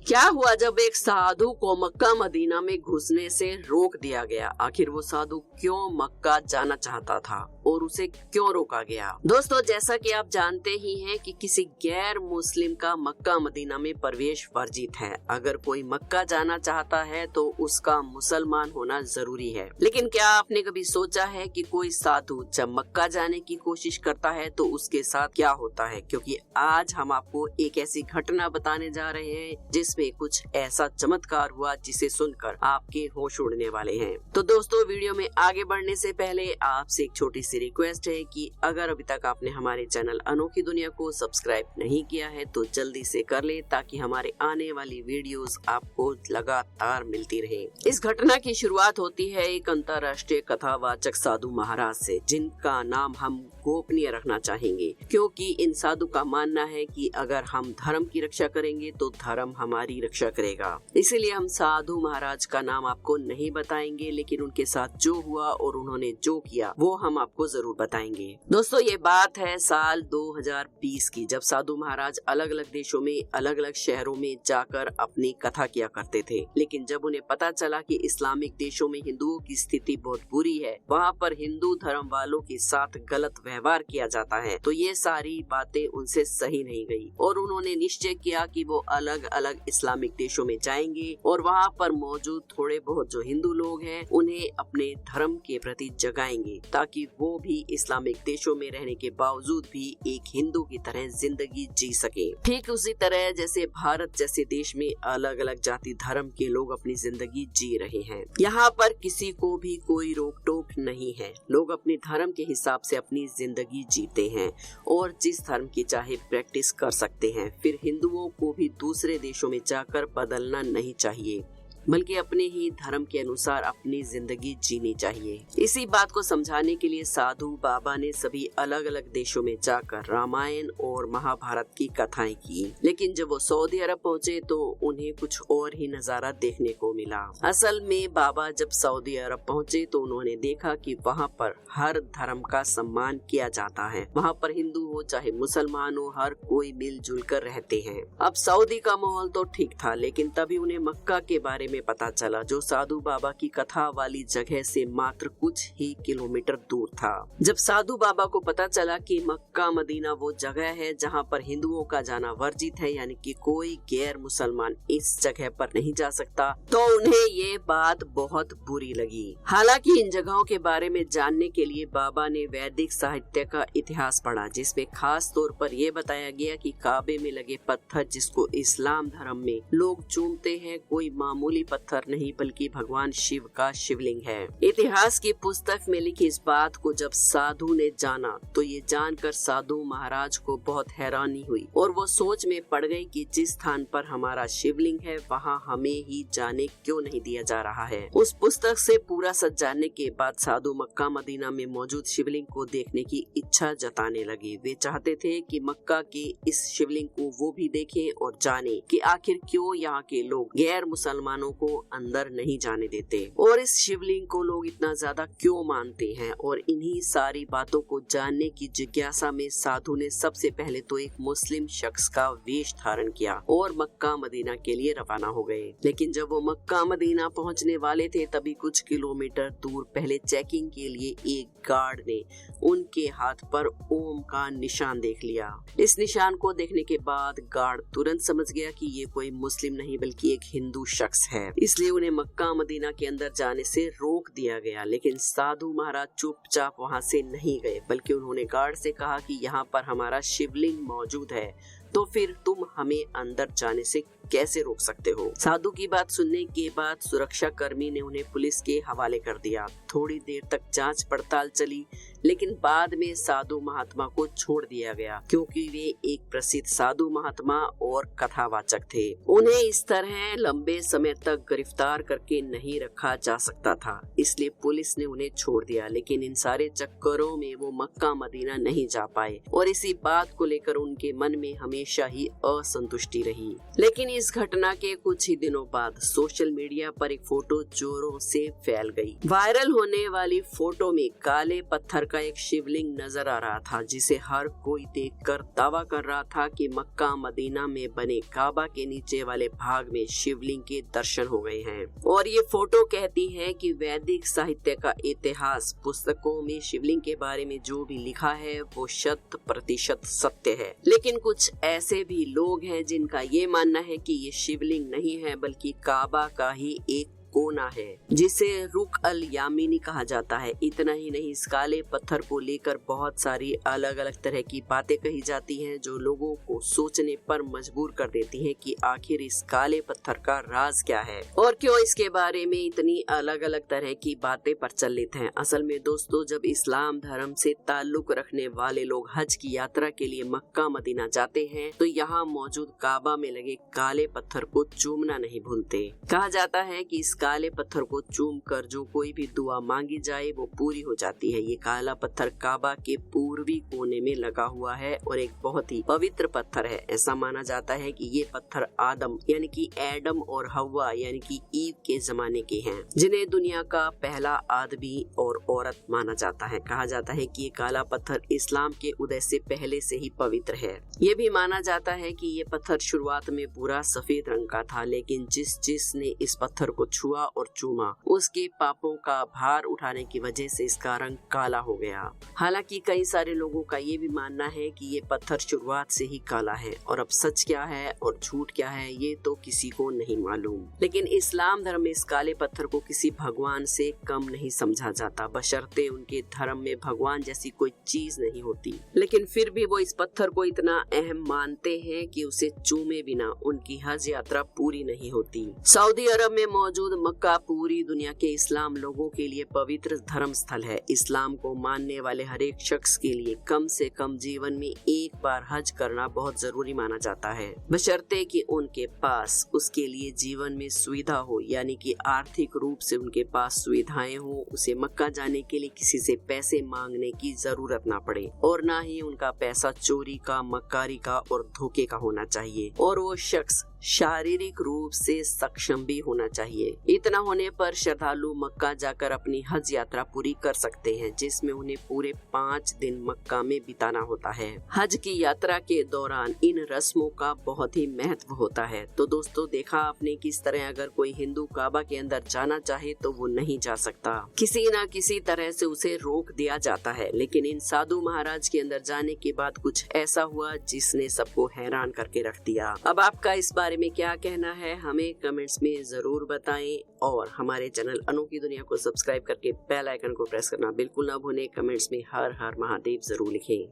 क्या हुआ जब एक साधु को मक्का मदीना में घुसने से रोक दिया गया? आखिर वो साधु क्यों मक्का जाना चाहता था और उसे क्यों रोका गया? दोस्तों, जैसा कि आप जानते ही हैं कि किसी गैर मुस्लिम का मक्का मदीना में प्रवेश वर्जित है। अगर कोई मक्का जाना चाहता है तो उसका मुसलमान होना जरूरी है। लेकिन क्या आपने कभी सोचा है कि कोई साधु जब मक्का जाने की कोशिश करता है तो उसके साथ क्या होता है? क्योंकि आज हम आपको एक ऐसी घटना बताने जा रहे हैं जिसमें कुछ ऐसा चमत्कार हुआ जिसे सुनकर आपके होश उड़ने वाले हैं। तो दोस्तों, वीडियो में आगे बढ़ने से पहले आपसे एक छोटी सी रिक्वेस्ट है कि अगर अभी तक आपने हमारे चैनल अनोखी दुनिया को सब्सक्राइब नहीं किया है तो जल्दी से कर ले, ताकि हमारे आने वाली वीडियोस आपको लगातार मिलती रहे। इस घटना की शुरुआत होती है एक अंतर्राष्ट्रीय कथावाचक साधु महाराज से, जिनका नाम हम गोपनीय रखना चाहेंगे, क्योंकि इन साधु का मानना है कि अगर हम धर्म की रक्षा करेंगे तो धर्म हमारी रक्षा करेगा। इसीलिए हम साधु महाराज का नाम आपको नहीं बताएंगे, लेकिन उनके साथ जो हुआ और उन्होंने जो किया वो हम आपको जरूर बताएंगे। दोस्तों, ये बात है साल 2020 की, जब साधु महाराज अलग अलग देशों में अलग अलग शहरों में जाकर अपनी कथा किया करते थे। लेकिन जब उन्हें पता चला कि इस्लामिक देशों में हिंदुओं की स्थिति बहुत बुरी है, वहाँ पर हिंदू धर्म वालों के साथ गलत व्यवहार किया जाता है, तो ये सारी बातें उनसे सही नहीं गई और उन्होंने निश्चय किया कि वो अलग अलग इस्लामिक देशों में जाएंगे और वहाँ पर मौजूद थोड़े बहुत जो हिंदू लोग हैं उन्हें अपने धर्म के प्रति जगाएंगे, ताकि वो भी इस्लामिक देशों में रहने के बावजूद भी एक हिंदू की तरह जिंदगी जी सके। ठीक उसी तरह जैसे भारत जैसे देश में अलग अलग जाति धर्म के लोग अपनी जिंदगी जी रहे हैं। यहाँ पर किसी को भी कोई रोक टोक नहीं है। लोग अपने धर्म के हिसाब से अपनी जिंदगी जीते हैं और जिस धर्म की चाहे प्रैक्टिस कर सकते हैं। फिर हिंदुओं को भी दूसरे देशों में जाकर बदलना नहीं चाहिए, बल्कि अपने ही धर्म के अनुसार अपनी जिंदगी जीनी चाहिए। इसी बात को समझाने के लिए साधु बाबा ने सभी अलग अलग देशों में जाकर रामायण और महाभारत की कथाएं की। लेकिन जब वो सऊदी अरब पहुंचे तो उन्हें कुछ और ही नजारा देखने को मिला। असल में बाबा जब सऊदी अरब पहुंचे तो उन्होंने देखा कि वहाँ पर हर धर्म का सम्मान किया जाता है। वहाँ पर हिंदू हो चाहे मुसलमान हो, हर कोई मिलजुल कर रहते हैं। अब सऊदी का माहौल तो ठीक था, लेकिन तभी उन्हें मक्का के बारे में पता चला, जो साधु बाबा की कथा वाली जगह से मात्र कुछ ही किलोमीटर दूर था। जब साधु बाबा को पता चला कि मक्का मदीना वो जगह है जहाँ पर हिंदुओं का जाना वर्जित है, यानी कि कोई गैर मुसलमान इस जगह पर नहीं जा सकता, तो उन्हें ये बात बहुत बुरी लगी। हालांकि इन जगहों के बारे में जानने के लिए बाबा ने वैदिक साहित्य का इतिहास पढ़ा, जिसमें खास तौर पर यह बताया गया कि काबे में लगे पत्थर, जिसको इस्लाम धर्म में लोग चूमते हैं, कोई मामूली पत्थर नहीं बल्कि भगवान शिव का शिवलिंग है। इतिहास की पुस्तक में लिखी इस बात को जब साधु ने जाना तो ये जानकर साधु महाराज को बहुत हैरानी हुई और वो सोच में पड़ गई कि जिस स्थान पर हमारा शिवलिंग है वहाँ हमें ही जाने क्यों नहीं दिया जा रहा है। उस पुस्तक से पूरा सच जानने के बाद साधु मक्का मदीना में मौजूद शिवलिंग को देखने की इच्छा जताने लगे। वे चाहते थे कि मक्का के इस शिवलिंग को वो भी देखें और जाने कि आखिर क्यों यहाँ के लोग गैर मुसलमानों को अंदर नहीं जाने देते और इस शिवलिंग को लोग इतना ज्यादा क्यों मानते हैं। और इन्हीं सारी बातों को जानने की जिज्ञासा में साधु ने सबसे पहले तो एक मुस्लिम शख्स का वेश धारण किया और मक्का मदीना के लिए रवाना हो गए। लेकिन जब वो मक्का मदीना पहुंचने वाले थे तभी कुछ किलोमीटर दूर पहले चेकिंग के लिए एक गार्ड ने उनके हाथ पर ओम का निशान देख लिया। इस निशान को देखने के बाद गार्ड तुरंत समझ गया कि ये कोई मुस्लिम नहीं बल्कि एक हिंदू शख्स है, इसलिए उन्हें मक्का मदीना के अंदर जाने से रोक दिया गया। लेकिन साधु महाराज चुपचाप वहां से नहीं गए, बल्कि उन्होंने गार्ड से कहा कि यहाँ पर हमारा शिवलिंग मौजूद है, तो फिर तुम हमें अंदर जाने से कैसे रोक सकते हो। साधु की बात सुनने के बाद सुरक्षा कर्मी ने उन्हें पुलिस के हवाले कर दिया। थोड़ी देर तक जांच पड़ताल चली, लेकिन बाद में साधु महात्मा को छोड़ दिया गया, क्योंकि वे एक प्रसिद्ध साधु महात्मा और कथावाचक थे। उन्हें इस तरह लंबे समय तक गिरफ्तार करके नहीं रखा जा सकता था, इसलिए पुलिस ने उन्हें छोड़ दिया। लेकिन इन सारे चक्करों में वो मक्का मदीना नहीं जा पाए और इसी बात को लेकर उनके मन में हमेशा ही असंतुष्टि रही। लेकिन इस घटना के कुछ ही दिनों बाद सोशल मीडिया पर एक फोटो जोरों से फैल गई। वायरल होने वाली फोटो में काले पत्थर का एक शिवलिंग नजर आ रहा था, जिसे हर कोई देखकर दावा कर रहा था कि मक्का मदीना में बने काबा के नीचे वाले भाग में शिवलिंग के दर्शन हो गए हैं। और ये फोटो कहती है कि वैदिक साहित्य का इतिहास पुस्तकों में शिवलिंग के बारे में जो भी लिखा है वो 100% सत्य है। लेकिन कुछ ऐसे भी लोग हैं जिनका ये मानना है कि ये शिवलिंग नहीं है बल्कि काबा का ही एक कोना है, जिसे रुक अल यामीनी कहा जाता है। इतना ही नहीं, इस काले पत्थर को लेकर बहुत सारी अलग अलग तरह की बातें कही जाती हैं जो लोगों को सोचने पर मजबूर कर देती हैं कि आखिर इस काले पत्थर का राज क्या है और क्यों इसके बारे में इतनी अलग अलग तरह की बातें प्रचलित हैं। असल में दोस्तों, जब इस्लाम धर्म से ताल्लुक रखने वाले लोग हज की यात्रा के लिए मक्का मदीना जाते हैं तो यहाँ मौजूद काबा में लगे काले पत्थर को चूमना नहीं भूलते। कहा जाता है कि इस काले पत्थर को चूम कर जो कोई भी दुआ मांगी जाए वो पूरी हो जाती है। ये काला पत्थर काबा के पूर्वी कोने में लगा हुआ है और एक बहुत ही पवित्र पत्थर है। ऐसा माना जाता है कि ये पत्थर आदम यानी कि एडम और हवा यानी कि ईव के जमाने के हैं, जिन्हें दुनिया का पहला आदमी और औरत माना जाता है। कहा जाता है कि ये काला पत्थर इस्लाम के उदय से पहले से ही पवित्र है। ये भी माना जाता है कि ये पत्थर शुरुआत में पूरा सफेद रंग का था, लेकिन जिसने इस पत्थर को छुआ और चूमा उसके पापों का भार उठाने की वजह से इसका रंग काला हो गया। हालांकि कई सारे लोगों का ये भी मानना है कि ये पत्थर शुरुआत से ही काला है और अब सच क्या है और झूठ क्या है ये तो किसी को नहीं मालूम। लेकिन इस्लाम धर्म में इस काले पत्थर को किसी भगवान से कम नहीं समझा जाता, बशर्ते उनके धर्म में भगवान जैसी कोई चीज नहीं होती। लेकिन फिर भी वो इस पत्थर को इतना अहम मानते हैं कि उसे चूमे बिना उनकी हज यात्रा पूरी नहीं होती। सऊदी अरब में मौजूद मक्का पूरी दुनिया के इस्लाम लोगों के लिए पवित्र धर्म स्थल है। इस्लाम को मानने वाले हर एक शख्स के लिए कम से कम जीवन में एक बार हज करना बहुत जरूरी माना जाता है, बशर्ते कि उनके पास उसके लिए जीवन में सुविधा हो, यानी कि आर्थिक रूप से उनके पास सुविधाएं हो। उसे मक्का जाने के लिए किसी से पैसे मांगने की जरूरत ना पड़े और ना ही उनका पैसा चोरी का, मक्कारी का और धोखे का होना चाहिए और वो शख्स शारीरिक रूप से सक्षम भी होना चाहिए। इतना होने पर श्रद्धालु मक्का जाकर अपनी हज यात्रा पूरी कर सकते हैं, जिसमें उन्हें पूरे 5 दिन मक्का में बिताना होता है। हज की यात्रा के दौरान इन रस्मों का बहुत ही महत्व होता है। तो दोस्तों, देखा आपने किस तरह अगर कोई हिंदू काबा के अंदर जाना चाहे तो वो नहीं जा सकता, किसी न किसी तरह से उसे रोक दिया जाता है। लेकिन इन साधु महाराज के अंदर जाने के बाद कुछ ऐसा हुआ जिसने सबको हैरान करके रख दिया। अब आपका इस बारे में क्या कहना है हमें कमेंट्स में जरूर बताएं और हमारे चैनल अनोखी दुनिया को सब्सक्राइब करके बेल आइकन को प्रेस करना बिल्कुल ना भूलें। कमेंट्स में हर हर महादेव जरूर लिखें।